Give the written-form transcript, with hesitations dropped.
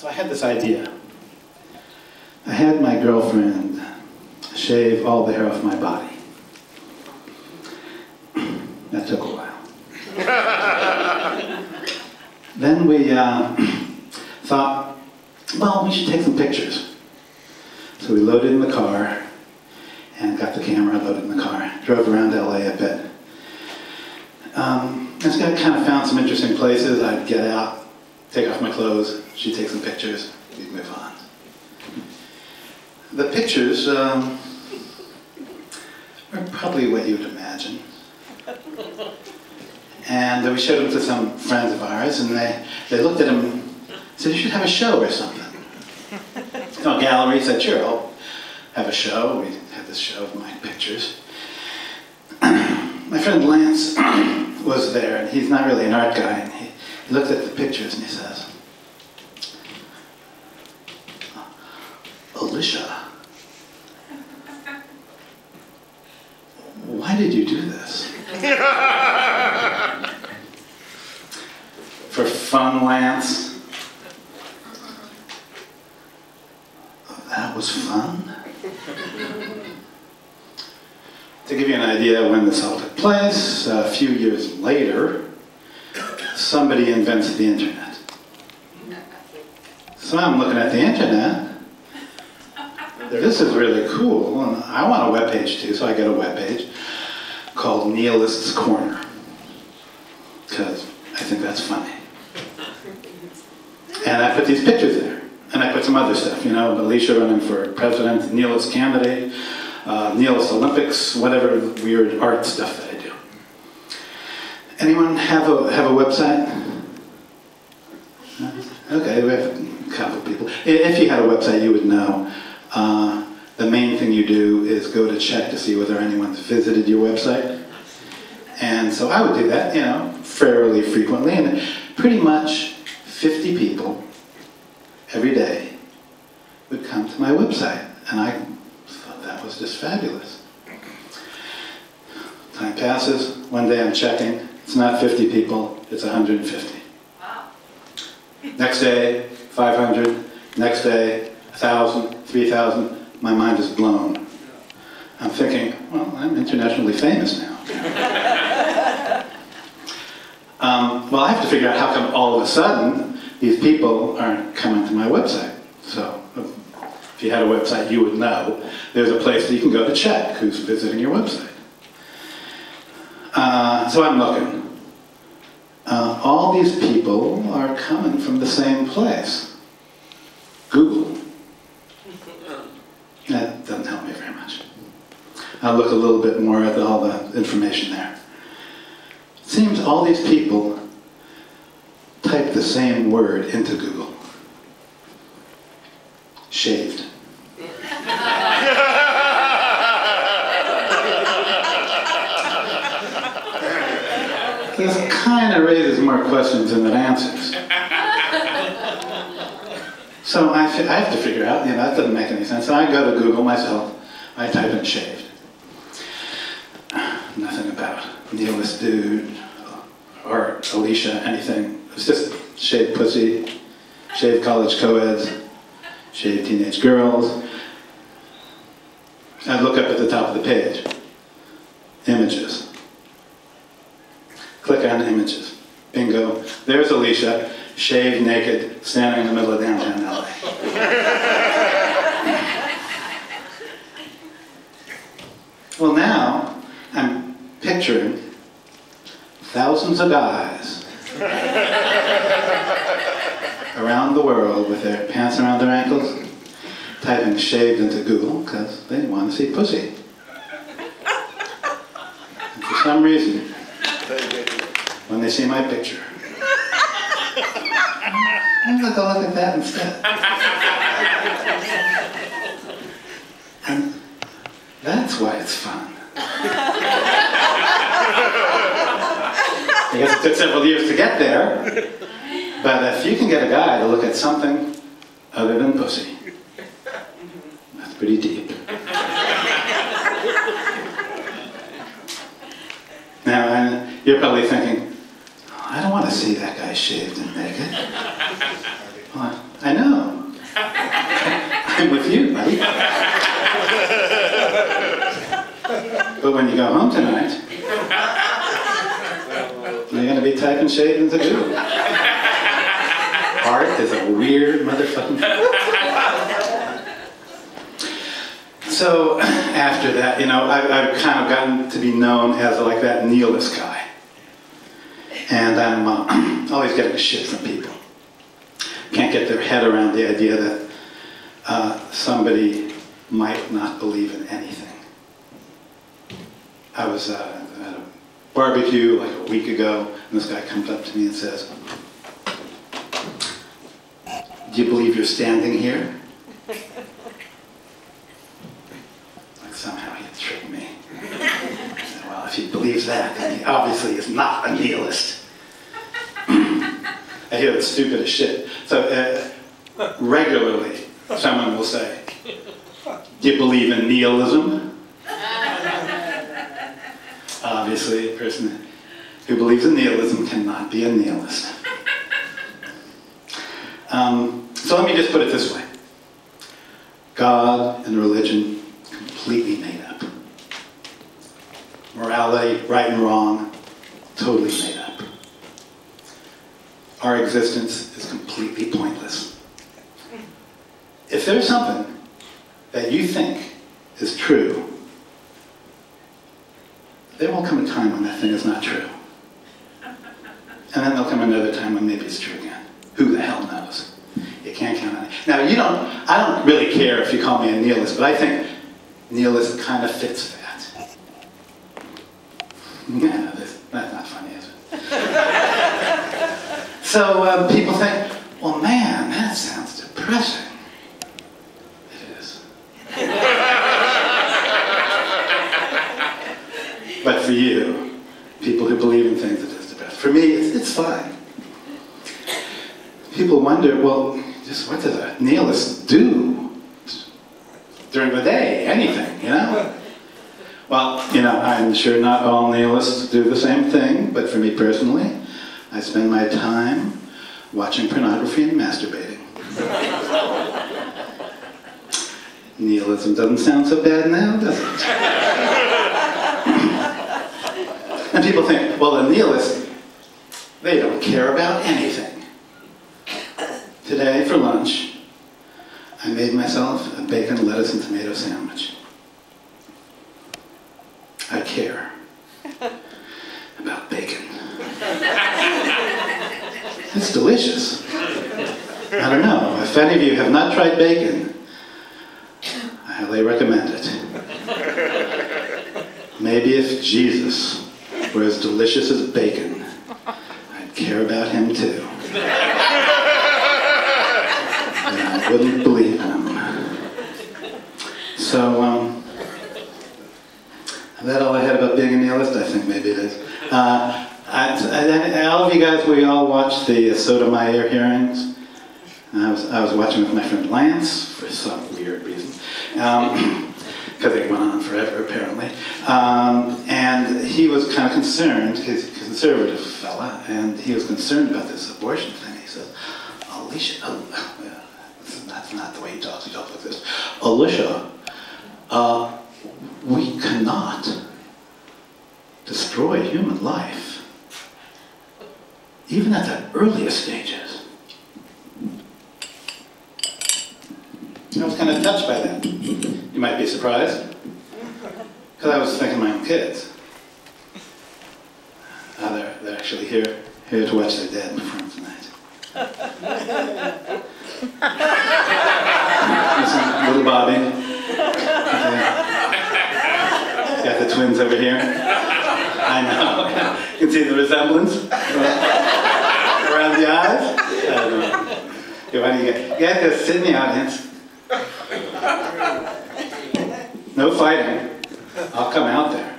So I had this idea. I had my girlfriend shave all the hair off my body. That took a while. Then we thought, well, we should take some pictures. So we loaded in the car and got the camera loaded in the car. Drove around LA a bit. This guy kind of found some interesting places. I'd get out, take off my clothes, she'd take some pictures, we'd move on. The pictures are probably what you would imagine. And we showed them to some friends of ours, and they looked at them and said, you should have a show or something. So a gallery said, sure, I'll have a show. We had this show of my pictures. My friend Lance was there, and he's not really an art guy, and he looked at the pictures and he says, Elisha, why did you do this? For fun, Lance? That was fun? To give you an idea when this all took place, a few years later, somebody invents the internet. So I'm looking at the internet. This is really cool, and I want a webpage too, so I get a webpage called Nihilist's Corner, because I think that's funny. And I put these pictures there, and I put some other stuff, you know, Elisha running for president, nihilist candidate, nihilist Olympics, whatever weird art stuff that I do. Anyone have a website? Okay, we have a couple of people. If you had a website, you would know. The main thing you do is go to check to see whether anyone's visited your website. And so I would do that, you know, fairly frequently, and pretty much 50 people every day would come to my website, and I thought that was just fabulous. Time passes, one day I'm checking, it's not 50 people, it's 150. Wow. Next day, 500, next day, 1,000, 3,000, my mind is blown. I'm thinking, well, I'm internationally famous now. Well, I have to figure out how come all of a sudden these people aren't coming to my website. So if you had a website, you would know there's a place that you can go to check who's visiting your website. So I'm looking. All these people are coming from the same place. Google. That doesn't help me very much. I'll look a little bit more at all the information there. It seems all these people type the same word into Google. Shaved. This kind of raises more questions than it answers. So I have to figure out, you know, that doesn't make any sense. So I go to Google myself, I type in shaved. Nothing about nihilist dude, or Elisha, anything. It's just shaved pussy, shaved college co-eds, shaved teenage girls. I look up at the top of the page. Images. Click on images. Bingo. There's Elisha, shaved, naked, standing in the middle of downtown LA. Well, now I'm picturing thousands of guys around the world with their pants around their ankles, typing shaved into Google because they want to see pussy. And for some reason, when they see my picture, I'm going to look at that instead. And that's why it's fun. I guess it took several years to get there, but if you can get a guy to look at something other than pussy, that's pretty deep. Now, you're probably thinking, I don't want to see that guy shaved and naked. Well, I know. But when you go home tonight, you're going to be typing shade into Google. Art is a weird motherfucking thing. So after that, you know, I've kind of gotten to be known as like that nihilist guy. And I'm always getting shit from people. Can't get their head around the idea that somebody might not believe in anything. I was at a barbecue like a week ago, and this guy comes up to me and says, "Do you believe you're standing here?" Like somehow he tricked me. I said, well, if he believes that, then he obviously is not a nihilist. I hear the stupidest shit. So regularly, someone will say, "Do you believe in nihilism?" Obviously, a person who believes in nihilism cannot be a nihilist. So let me just put it this way. God and religion completely made up. Morality, right and wrong, totally made up. Our existence is completely pointless. If there's something that you think is true, there will come a time when that thing is not true. And then there'll come another time when maybe it's true again. Who the hell knows? You can't count on it. Now, I don't really care if you call me a nihilist, but I think nihilist kind of fits that. Yeah, that's not funny, is it? So people think, well, man, that sounds depressing. It is. But for you, people who believe in things, it is depressing. For me, it's fine. People wonder, well, just what does a nihilist do during the day? Anything, you know? Well, you know, I'm sure not all nihilists do the same thing, but for me personally, I spend my time watching pornography and masturbating. Nihilism doesn't sound so bad now, does it? And people think, well, the nihilists, they don't care about anything. Today, for lunch, I made myself a bacon, lettuce, and tomato sandwich. I care about bacon. It's delicious. I don't know, if any of you have not tried bacon, I highly recommend it. Maybe if Jesus were as delicious as bacon, I'd care about him too. And I wouldn't believe him. So, is that all I had about being a nihilist? I think maybe it is. All of you guys, we all watched the Sotomayor hearings. I was watching with my friend Lance for some weird reason. Because they went on forever, apparently. And he was kind of concerned, he's a conservative fella, and he was concerned about this abortion thing. He says, Elisha, that's not the way he talks like this. Elisha, we cannot destroy human life, even at the earliest stages. I was kind of touched by that. You might be surprised, because I was thinking of my own kids. They're actually here to watch their dad perform tonight. Listen, little Bobby. Got the twins over here. I know. You can see the resemblance around the eyes. I don't know. You guys gotta sit in the audience. No fighting. I'll come out there.